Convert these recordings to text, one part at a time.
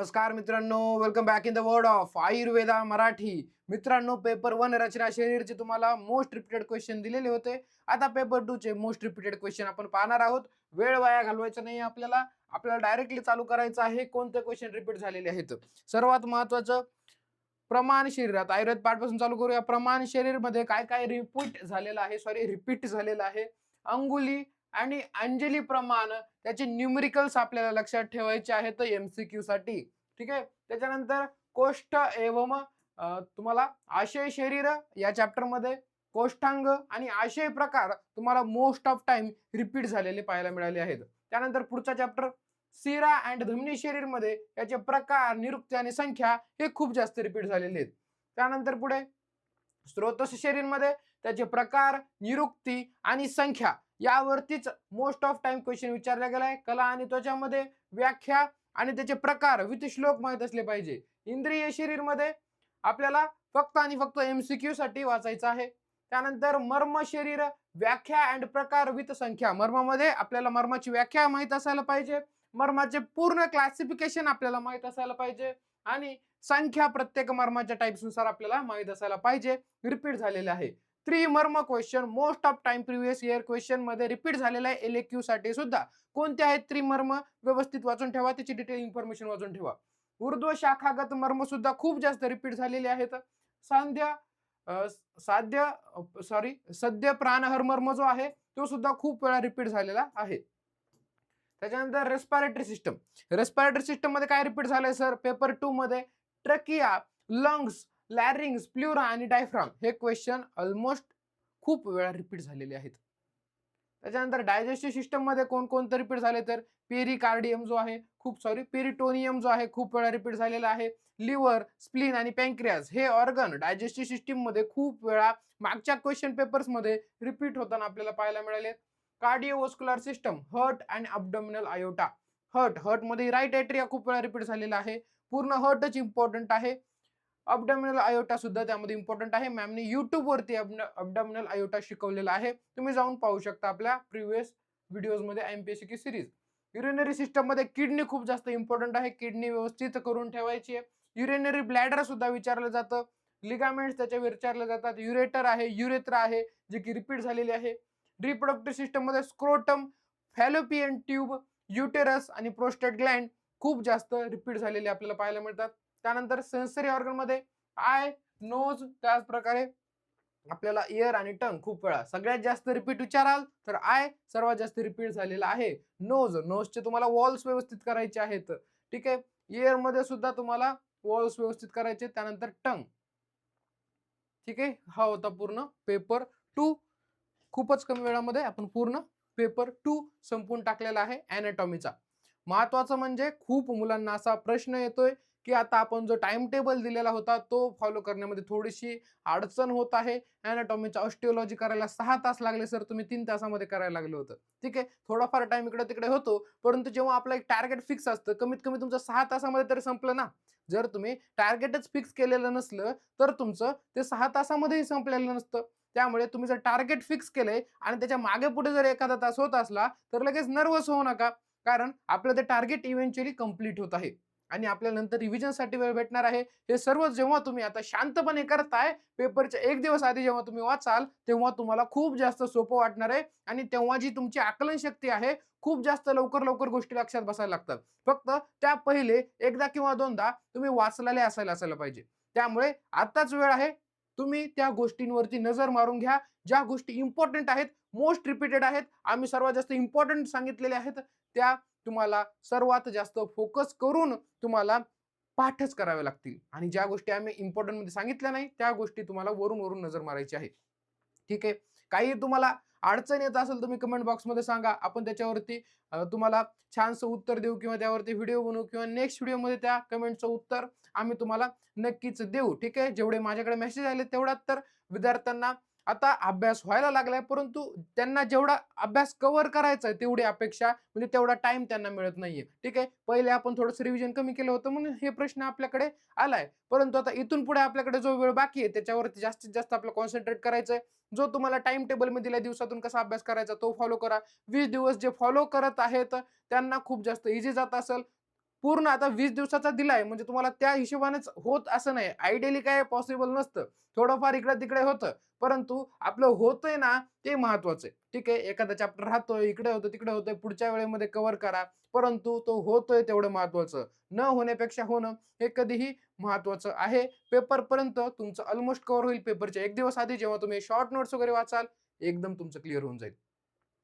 नमस्कार मित्रांनो, welcome back in the world of Ayurveda Marathi. मित्रांनो, पेपर 1 रचना शरीरचे तुम्हाला मोस्ट रिपीटेड क्वेश्चन दिलेले होते. आता पेपर 2 चे मोस्ट रिपीटेड क्वेश्चन आपण पाहणार आहोत. वेळ वाया घालवायचा नाही आपल्याला. आपल्याला डायरेक्टली चालू करायचं आहे कोणते क्वेश्चन रिपीट झालेले आहेत. सर्वात महत्त्वाचं प्रमाण शरीरात आयुर्वेद पाठपासून चालू करूया. प्रमाण शरीरमध्ये काय काय रिपीट झालेलं आहे. अंगुली आणि अंजली प्रमाण त्याचे न्यूमेरिकल्स आपल्याला लक्षात ठेवायचे आहेत एमसीक्यू साठी. ठीक आहे. त्याच्यानंतर कोष्ठ एवम तुम्हाला आशय शरीर या चॅप्टर मध्ये कोष्ठांग आणि आशय प्रकार तुम्हाला मोस्ट ऑफ टाइम रिपीट झालेले पाहायला मिळाले आहेत. त्यानंतर पुढचा चॅप्टर सिरा अँड धमनी शरीर मध्ये याचे प्रकार, निरुक्ती आणि संख्या हे खूप जास्त रिपीट झालेले आहेत. त्यानंतर पुढे स्रोतस शरीर मध्ये त्याचे प्रकार, निरुक्ती आणि संख्या यावरतीच मोस्ट ऑफ टाइम क्वेश्चन विचारला गेलाय. कला आणि त्वचामध्ये व्याख्या आणि त्याचे प्रकार विथ श्लोक माहित असले पाहिजे. इंद्रिय शरीर मध्ये आपल्याला फक्त आणि फक्त एमसीक्यू साठी वाचायचं आहे. त्यानंतर मर्म शरीर व्याख्या अँड प्रकार विथ संख्या. मर्मामध्ये आपल्याला मर्माची व्याख्या माहित असायला पाहिजे, मर्माचे पूर्ण क्लासिफिकेशन आपल्याला माहित असायला पाहिजे आणि संख्या प्रत्येक मर्माच्या टाइप्स नुसार आपल्याला माहित असायला पाहिजे. रिपीट झालेले आहे. त्रिमर्म question most of time previous year question मध्ये रिपीट झालेला आहे. एलएक्यू साठी सुद्धा कोणते आहेत त्रिमर्म व्यवस्थित वाचून ठेवा, त्याची डिटेल इन्फॉर्मेशन वाचून ठेवा. ऊर्ध्व शाखागत मर्म सुद्धा खूप जास्त रिपीट झालेले आहेत. सद्य प्राणहर मर्म जो आहे तो सुद्धा खूप वेळा रिपीट झालेला आहे. त्याच्यानंतर रेस्पिरेटरी सिस्टम मध्ये काय रिपीट झालंय सर? पेपर 2 मध्ये ट्रकिया, लंग्स, लॅरिंग्स, प्ल्युरा आणि डायफ्राम हे क्वेश्चन ऑलमोस्ट खूप वेळा रिपीट झालेले आहेत. त्याच्यानंतर डायजेस्टिव्ह सिस्टम मध्ये कोणकोणते रिपीट झाले तर पेरिकार्डियम जो आहे पेरिटोनियम जो आहे खूप वेळा रिपीट झालेला आहे. लिव्हर, स्प्लीन आणि पॅन्क्रियास हे ऑर्गन डायजेस्टिव्ह सिस्टीम मध्ये खूप वेळा मागच्या क्वेश्चन पेपर्स मध्ये रिपीट होताना आपल्याला पाहायला मिळाले. कार्डिओव्हास्क्युलर सिस्टम, हार्ट आणि अब्डोमिनल आयोटा. हार्ट मध्ये राईट एट्रिया खूप वेळा रिपीट झालेला आहे. पूर्ण हार्टच इम्पॉर्टंट आहे. अब्डोमिनल आयोटा सुद्धा त्यामध्ये इम्पॉर्टंट आहे. मॅमने युट्यूब वरती अब्डोमिनल आयोटा शिकवलेला आहे, तुम्ही जाऊन पाहू शकता आपल्या प्रिव्हियस व्हिडिओज मध्ये एमपीएससी की सिरीज. युरिनरी सिस्टम मध्ये किडनी खूप जास्त इम्पॉर्टंट आहे, किडनी व्यवस्थित करून ठेवायची आहे. युरिनरी ब्लॅडर सुद्धा विचारलं जातं. लिगामेंट्स त्याच्या विचारले जातात. युरेटर आहे, युरेत्रा आहे जे की रिपीट झालेले आहे. रिप्रोडक्टिव्ह सिस्टम मध्ये स्क्रोटम, फॅलोपियन ट्यूब, युटेरस आणि प्रोस्टेट ग्लँड खूप जास्त रिपीट झालेले आपल्याला पाहायला मिळतात. त्यानंतर सेन्सरी ऑर्गन मध्ये आय, नोज, त्याच प्रकारे आपल्याला इयर आणि टंग खूप वेळा. सगळ्यात जास्त रिपीट विचाराल तर आय सर्वात जास्त रिपीट झालेला आहे. नोजचे तुम्हाला वॉल्स व्यवस्थित करायचे आहेत. ठीक आहे. इयर मध्ये सुद्धा तुम्हाला वॉल्स व्यवस्थित करायचे. त्यानंतर टंग. ठीक आहे. हा होता पूर्ण पेपर 2. खूपच कमी वेळामध्ये आपण पूर्ण पेपर 2 संपून टाकलेला आहे ॲनाटॉमीचा. महत्वाचं म्हणजे खूप मुलांना असा प्रश्न येतोय की आता आपण जो टाइम टेबल दिलेला होता तो फॉलो करण्यामध्ये थोडीशी अडचण होत आहे. ॲनाटॉमीचा ऑस्टिओलॉजी करायला 6 तास लागले सर, तुम्ही 3 तासामध्ये करायला लागलं होतं. ठीक आहे. थोडाफार टाइम इकडे तिकडे होतो, परंतु जेव्हा आपलं एक टार्गेट फिक्स असतं, कमीत कमी तुमचं 6 तासामध्ये तरी संपलं ना. जर तुम्ही टार्गेटच फिक्स केलेलं नसलं तर तुमचं ते 6 तासामध्येही संपलेलं नसतं. त्यामुळे तुम्ही जर टार्गेट फिक्स केलंय आणि त्याच्या मागे पुढे जर एखादा तास होत असला तर लगेच नर्वस होऊ नका, कारण आपलं ते टार्गेट इव्हेंच्युअली कंप्लीट होत आहे आणि आपल्याला नंतर रिव्हिजनसाठी वेळ भेटणार आहे. हे सर्व जेव्हा तुम्ही आता शांतपणे करताय, पेपरच्या 1 दिवस आधी जेव्हा तुम्ही वाचाल तेव्हा तुम्हाला खूप जास्त सोपं वाटणार आहे आणि तेव्हा जी तुमची आकलन शक्ती आहे खूप जास्त लवकर गोष्टी लक्षात बसायला लागतात. फक्त त्या पहिले एकदा किंवा दोनदा तुम्ही वाचलेले असायला पाहिजे. त्यामुळे आताच वेळ आहे, तुम्ही त्या गोष्टींवरती नजर मारून घ्या ज्या गोष्टी इम्पॉर्टंट आहेत, मोस्ट रिपीटेड आहेत. आम्ही सर्वात जास्त इम्पॉर्टंट सांगितलेले आहेत, त्या तुम्हाला सर्वात जास्त फोकस करून तुम्हाला पाठच करावे लागतील आणि ज्या गोष्टी आम्ही इम्पॉर्टंट मध्ये सांगितल्या नाही त्या गोष्टी तुम्हाला वरून नजर मारायची आहे. ठीक आहे. काही तुम्हाला अडचण येत असेल तुम्ही कमेंट बॉक्स मध्ये सांगा, आपण त्याच्यावरती तुम्हाला छानसं उत्तर देऊ किंवा त्यावरती व्हिडिओ बनवू किंवा नेक्स्ट व्हिडिओमध्ये त्या कमेंटचं उत्तर आम्ही तुम्हाला नक्कीच देऊ. ठीक आहे. जेवढे माझ्याकडे मेसेज आले तेवढ्यात तर विद्यार्थ्यांना आता अभ्यास व्हायला लागलाय, परंतु त्यांना जेवढा अभ्यास कव्हर करायचा आहे तेवढी अपेक्षा म्हणजे तेवढा टाइम त्यांना मिळत नाहीये. ठीक आहे. पहिले आपण थोडंसं रिव्हिजन कमी केलं होतं म्हणून हे प्रश्न आपल्याकडे आलाय, परंतु आता इथून पुढे आपल्याकडे जो वेळ बाकी आहे त्याच्यावरती जास्तीत जास्त आपलं कॉन्सन्ट्रेट करायचंय. जो तुम्हाला टाइम टेबल मध्ये दिल्या दिवसातून कसा अभ्यास करायचा तो फॉलो करा. 20 दिवस जे फॉलो करत आहेत त्यांना खूप जास्त इझी जात असेल. पूर्ण आता 20 दिवसाचा दिलाय म्हणजे तुम्हाला त्या हिशोबानेच होत असं नाही. आयडियली काय पॉसिबल नसतं. थोडंफार इकडे-तिकडे होतं. परंतु आपलं होतंय ना ते महत्वाचं आहे. ठीक आहे. एखादा चॅप्टर राहतोय, इकडे होतं, तिकडे होतंय, पुढच्या वेळेमध्ये कव्हर करा. परंतु तो होतोय तेवढं महत्वाचं. न होण्यापेक्षा होणं हे कधीही महत्वाचं आहे. पेपरपर्यंत तुमचं ऑलमोस्ट कव्हर होईल. पेपरच्या 1 दिवस आधी जेव्हा तुम्ही शॉर्ट नोट्स वगैरे वाचाल, एकदम तुमचं क्लिअर होऊन जाईल.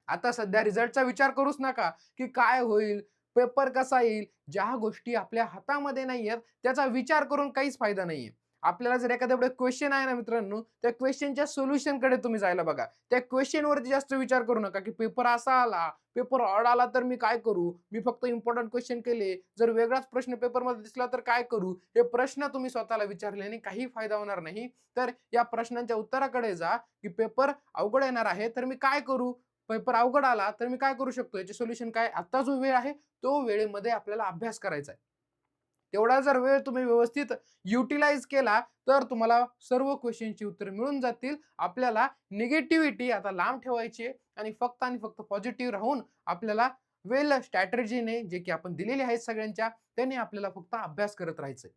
आता सध्या रिझल्टचा विचार करूच नका, की काय होईल, पेपर कसा येईल. ज्या गोष्टी आपल्या हातामध्ये नाहीयेत, त्याचा विचार करून काहीच फायदा नाहीये. आपल्याला जर एखाद्याकडे क्वेश्चन आहे ना मित्रांनो, त्या क्वेश्चनच्या सोल्युशनकडे तुम्ही जायला बघा. त्या क्वेश्चनवरती जास्त विचार करू नका, की पेपर असा आला, पेपर ऑड आला तर मी काय करू? मी फक्त इम्पोर्टंट क्वेश्चन केले. जर वेगळाच प्रश्न पेपरमध्ये दिसला तर काय करू? हे प्रश्न तुम्ही स्वतःला विचारल्याने काही फायदा होणार नाही. तर या प्रश्नांच्या उत्तराकडे जा, की पेपर अवघड येणार आहे, तर मी काय करू? पेपर अवघड आला तर मी काय करू शकतो? याचे सोल्युशन काय? आता जो वेळ आहे, तो वेळेमध्ये आपल्याला अभ्यास करायचा आहे. तेवढा जर वेळ तुम्ही व्यवस्थित युटिलाइज केला, तर तुम्हाला सर्व क्वेशनची उत्तरं मिळून जातील. आपल्याला निगेटिव्हिटी आता लांब ठेवायची आहे आणि फक्त पॉझिटिव्ह राहून आपल्याला वेल स्ट्रॅटेजीने जे की आपण दिलेले आहेत सगळ्यांच्या, त्याने आपल्याला फक्त अभ्यास करत राहायचंय.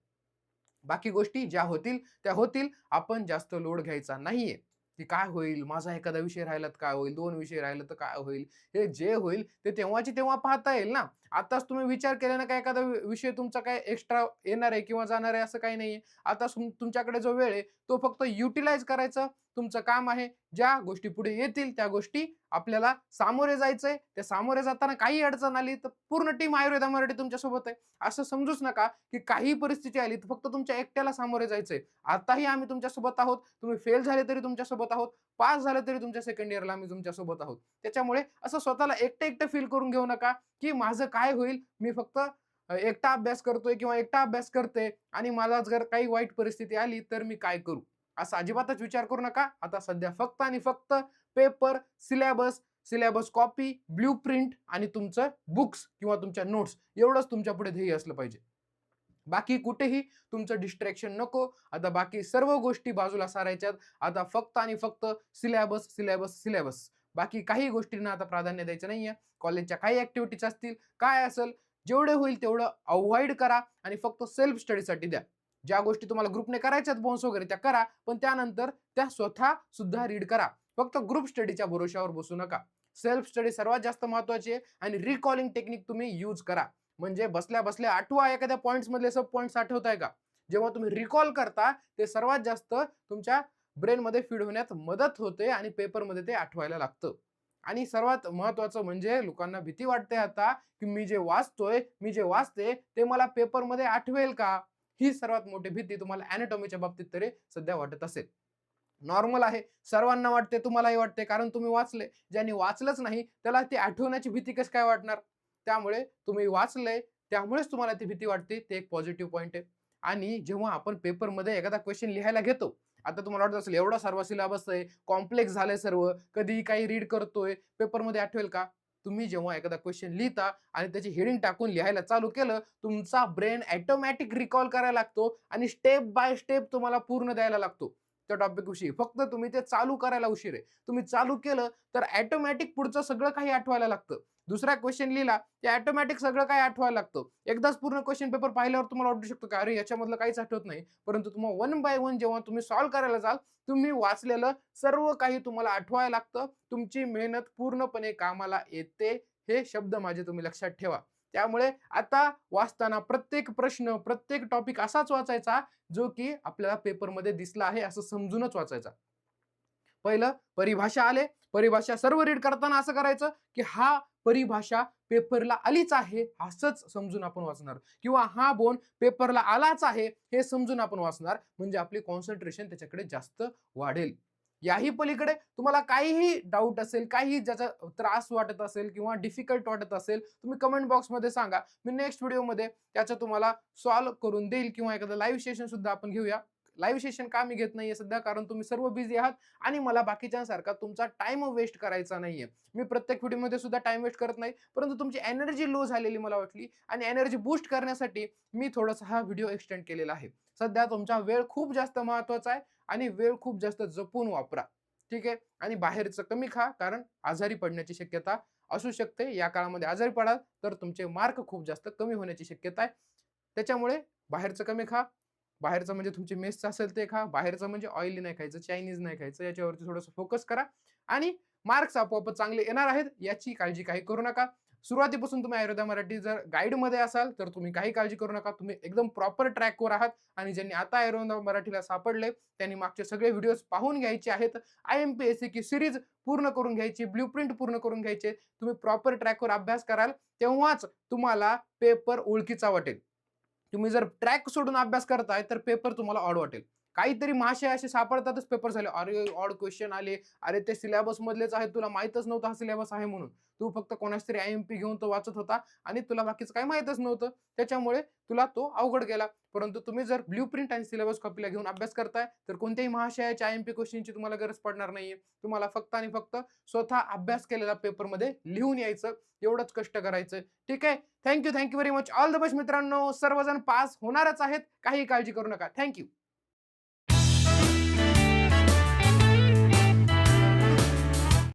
बाकी गोष्टी ज्या होतील त्या होतील. आपण जास्त लोड घ्यायचा नाहीये, की काय होईल? माझा एखादा विषय राहिला तर काय होईल? 2 विषय राहिले तर काय होईल? हे जे होईल ते तेव्हाची तेव्हा पाहता येईल ना. आताच तुम्ही विचार केल्यानं काय एखादा विषय तुमचा काय एक्स्ट्रा येणार आहे किंवा जाणार आहे असं काही नाहीये. आता तुमच्याकडे जो वेळ आहे तो फक्त युटिलाइज करायचं तुमचं काम आहे. ज्या गोष्टी पुढे येतील त्या गोष्टी आपल्याला सामोरे जायचंय. त्या सामोरे जाताना काही अडचण आली तर पूर्ण टीम आयुर्वेदा मराठी तुमच्यासोबत आहे. असं समजूच नका, की काही परिस्थिती आली तर फक्त तुमच्या एकट्याला सामोरे जायचंय. आताही आम्ही तुमच्यासोबत आहोत. तुम्ही फेल झाले तरी तुमच्यासोबत आहोत. पास झाले तरी तुमच्या सेकंड इयरला आम्ही तुमच्यासोबत आहोत. त्याच्यामुळे असं स्वतःला एकटं-एकटं फील करून घेऊ नका, की माझं काय होईल? मी फक्त एकटा अभ्यास करतोय किंवा एकटा अभ्यास करते आणि मला जर काही वाईट परिस्थिती आली तर मी काय करू? असा अजिबातच विचार करू नका. आता सध्या फक्त आणि फक्त paper, syllabus, syllabus copy, blueprint आणि तुमचं बुक्स किंवा तुमच्या नोट्स एवढंच तुमच्या पुढे ध्येय असलं पाहिजे. बाकी कुठेही तुमचं डिस्ट्रॅक्शन नको. आता बाकी सर्व गोष्टी बाजूला सारायच्यात. आता फक्त आणि फक्त सिलेबस, सिलेबस, सिलेबस. बाकी काही गोष्टींना आता प्राधान्य द्यायचं नाहीये. कॉलेजच्या काही ॲक्टिव्हिटीज असतील, काय असेल, जेवढे होईल तेवढं अव्हॉइड करा आणि फक्त सेल्फ स्टडीसाठी द्या. ज्या गोष्टी तुम्हाला ग्रुपने करायच्यात बोन्स वगैरे त्या करा, पण त्यानंतर त्या स्वतः सुद्धा रीड करा. फक्त ग्रुप स्टडीच्या भरोश्यावर बसू नका. सेल्फ स्टडी सर्वात जास्त महत्त्वाची आहे आणि रिकॉलिंग टेक्निक तुम्ही यूज करा. म्हणजे बसल्या-बसल्या आठवा एखाद्या पॉइंट्स मधले सब पॉइंट्स आठवताय का? जेव्हा तुम्ही रिकॉल करता ते सर्वात जास्त तुमच्या ब्रेनमध्ये फीड होण्यात मदत होते आणि पेपरमध्ये ते आठवायला लागतं. आणि सर्वात महत्त्वाचं म्हणजे लोकांना भीती वाटते आता, की मी जे वाचतोय, मी जे वाचते ते मला पेपरमध्ये आठवेल का? ही सर्वात मोठी भीती तुम्हाला एनाटॉमीच्या बाबतीत तरी सध्या वाटत असेल. नॉर्मल आहे. सर्वांना वाटते, तुम्हालाही वाटते कारण तुम्ही वाचलंय. ज्यांनी वाचलंच नाही त्याला ती आठवण्याची भीती कसं काय वाटणार? त्यामुळे तुम्ही वाचलंय, त्यामुळेच तुम्हाला ती भीती वाटते. ते एक पॉझिटिव्ह पॉइंट आहे. आणि जेव्हा आपण पेपरमध्ये एखादा क्वेशन लिहायला घेतो, आता तुम्हाला वाटत असेल एवढा सर्व सिलेबस आहे, कॉम्प्लेक्स झालंय सर्व, कधीही काही रीड करतोय, पेपरमध्ये आठवेल का? तुम्ही जेव्हा एखादा क्वेशन लिहिता आणि त्याची हेडिंग टाकून लिहायला चालू केलं, तुमचा ब्रेन ऑटोमॅटिक रिकॉल करायला लागतो आणि स्टेप बाय स्टेप तुम्हाला पूर्ण द्यायला लागतो. त्या टॉपिक विषयी. फक्त तुम्ही ते चालू करायला उशीर आहे. तुम्ही चालू केलं तर ऑटोमॅटिक पुढचं सगळं काही आठवायला लागतं. दुसरा क्वेशन लिहिला की ऑटोमॅटिक सगळं काही आठवायला लागतं. एकदाच पूर्ण क्वेशन पेपर पाहिल्यावर तुम्हाला वाटू शकतं की अरे याच्यामधलं काहीच आठवत नाही. परंतु तुम्हाला वन बाय वन जेव्हा तुम्ही सॉल्व्ह करायला जाल, तुम्ही वाचलेलं सर्व काही तुम्हाला आठवायला लागतं. तुमची मेहनत पूर्णपणे कामाला येते. हे शब्द माझे तुम्ही लक्षात ठेवा. त्यामुळे आता वाचताना प्रत्येक प्रश्न, प्रत्येक टॉपिक असाच वाचायचा जो की आपल्याला पेपरमध्ये दिसला आहे असं समजूनच वाचायचा. पहिलं परिभाषा आले, परिभाषा सर्व रीड करताना असं करायचं, की हा परिभाषा पेपरला आलीच आहे असंच समजून आपण वाचणार किंवा हा बोन पेपरला आलाच आहे हे समजून आपण वाचणार. म्हणजे आपली कॉन्सन्ट्रेशन त्याच्याकडे जास्त वाढेल. याही पलीकडे तुम्हाला काहीही डाऊट असेल, काही ज्याचा त्रास वाटत असेल किंवा डिफिकल्ट वाटत असेल, तुम्ही कमेंट बॉक्समध्ये सांगा. मी नेक्स्ट व्हिडिओमध्ये त्याचं तुम्हाला सॉल्व्ह करून देईल किंवा एखादं लाईव्ह सेशन सुद्धा आपण घेऊया. लाईव्ह सेशन का मी घेत नाहीये सध्या? कारण तुम्ही सर्व बिझी आहात आणि मला बाकीच्यांसारखा तुमचा टाइम वेस्ट करायचा नाहीये. मी प्रत्येक व्हिडिओमध्ये सुद्धा टाइम वेस्ट करत नाही. परंतु तुमची एनर्जी लो झालेली मला वाटली आणि एनर्जी बूस्ट करण्यासाठी मी थोडासा हा व्हिडिओ एक्सटेंड केलेला आहे. सध्या तुमचा वेळ खूप जास्त महत्त्वाचा आहे आणि वेळ खूप जास्त जपून वापरा. ठीक आहे? आणि बाहेरचं कमी खा कारण आजारी पडण्याची शक्यता असू शकते. या काळामध्ये आजारी पडाल तर तुमचे मार्क खूप जास्त कमी होण्याची शक्यता आहे. त्याच्यामुळे बाहेरचं कमी खा. बाहेरचं म्हणजे तुमची मेसचं असेल ते खा. बाहेरचं म्हणजे ऑइली नाही खायचं, चायनीज नाही खायचं. याच्यावरती थोडंसं फोकस करा आणि मार्क्स आपोआपच चांगले येणार आहेत, याची काळजी काही करू नका. सुरुवातीपासून तुम्ही आयुर्वेदा मराठी जर गाईडमध्ये असाल, तर तुम्ही काही काळजी करू नका. तुम्ही एकदम प्रॉपर ट्रॅकवर आहात आणि ज्यांनी आता आयुर्वेदा मराठीला सापडले, त्यांनी मागचे सगळे व्हिडिओज पाहून घ्यायचे आहेत. IMPSC सीरीज पूर्ण करून घ्यायची, ब्लूप्रिंट पूर्ण करून घ्यायचे. तुम्ही प्रॉपर ट्रॅकवर अभ्यास कराल, तेव्हाच तुम्हाला पेपर ओळखीचा वाटेल. तुम्ही जर ट्रॅक सोडून अभ्यास करताय, तर पेपर तुम्हाला ऑड वाटेल. काहीतरी महाशय असे सापडतातच पेपर झाले. अरे, ऑड क्वेश्चन आले. अरे, ते सिलेबस मधलेच आहेत. तुला माहीतच नव्हतं हा सिलेबस आहे म्हणून. तू फक्त कोणाच तरी IMP घेऊन तो वाचत होता आणि तुला बाकीचं काही माहीतच नव्हतं. त्याच्यामुळे तुला तो अवघड गेला. परंतु तुम्ही जर ब्लूप्रिंट आणि सिलेबस कॉपीला घेऊन अभ्यास करताय, तर कोणत्याही महाशयाच्या IMP क्वेश्चनची तुम्हाला गरज पडणार नाहीये. तुम्हाला फक्त आणि फक्त स्वतः अभ्यास केलेला पेपरमध्ये लिहून यायचं. एवढंच कष्ट करायचं. ठीक आहे. Thank you very much. All the best मित्रांनो. सर्वजण पास होणारच आहेत. काही काळजी करू नका. थँक